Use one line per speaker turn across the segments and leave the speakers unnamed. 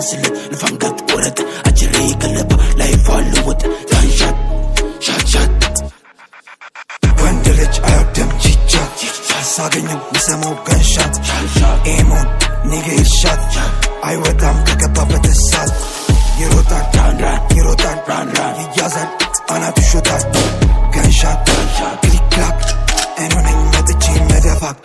ስለ ንፋንጋት ቆረጥ አጅሬ ገለባ ላይ ፋልወጥ ዳንሻት ሻት
ወንድ ልጅ አይወድም ቺቻ ሳገኘው ምሰማው ገንሻት ኤሞን ኒጌ ሻት አይወጣም ከገባበት እሳት ይሮጣል ይያዛል አናቱ ሾታል ገንሻት ክሊክ ክላክ እኔ መጥቼ መደፋቅ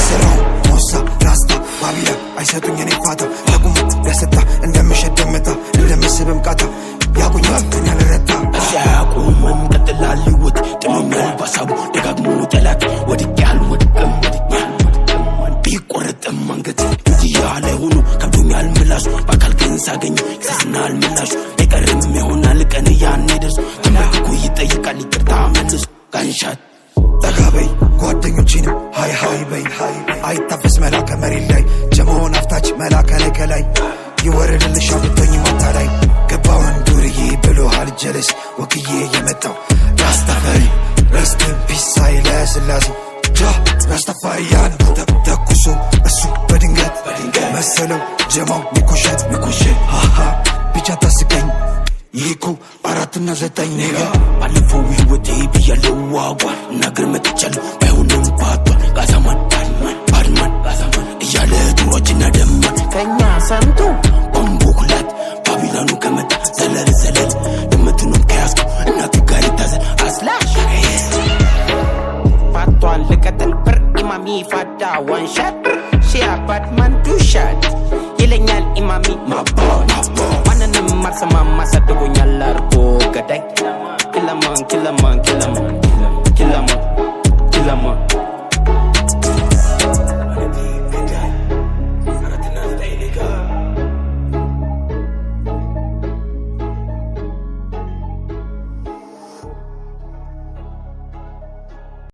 ስራው ሞሳ ራስታ ባቢላ አይሰጡኝ እኔ ፋታ ለቁመት ደስታ እንደምሸደምታ እንደምስብም ቃታ ያቁኛል ከኛ ለረታ
ሲያቁመን ቀጥላል ሊወት ጥሎኛል ባሳቡ ደጋግሞ ጠላት ወድቄያል ወድቅም ቢቆረጥም አንገት እንዲህ ያለ ሆኖ ከብዶኛል ምላሹ በአካል ግን ሳገኘው ይዘዝናል ምላሹ አይቀርም ይሆናል ቀን ያኔ ደርሶ ተንበርክኮ ይጠይቃል ይቅርታ መልሶ ጋንሻት
ጠጋበይ ጓደኞቼንም ሃይ በይ አይታፈስ መላከ መሬት ላይ ጀመሆን አፍታች መላከ ላይ ከላይ ይወረድልሻ ብቶኝ ማታ ላይ ገባውን ዱርዬ ብሎሃል ጀለስ ወክዬ የመጣው ራስታፈሪ ረስት ፒሳይ ለስላሴ ራስታፋሪያን ተኩሶ እሱ በድንገት መሰለው ጀማው ሚኮሸት ሃሃ ብቻ ታስቀኝ ይኮ 4 እና 9 ኔጋ
ባለፈው ህይወቴ ብያለው ዋጓ እናገር መጥቻለሁ ባይሆንም ባቷል ጋዛማን ባድማን እያለ ዱሮችና ደማን ከኛ ሰምቶ ቦምቦኩላት ባቢላኑ ከመጣ ዘለል ድምትኑም ከያዝከው እናቱ ጋር ይታዘል አስላሽ
ባቷን ልቀጥል ብር ኢማሚ ፋዳ ዋንሻት ሺያ ባድማን ዱሻት ይለኛል ኢማሚ ማንንም አልሰማም አሳድጎኛል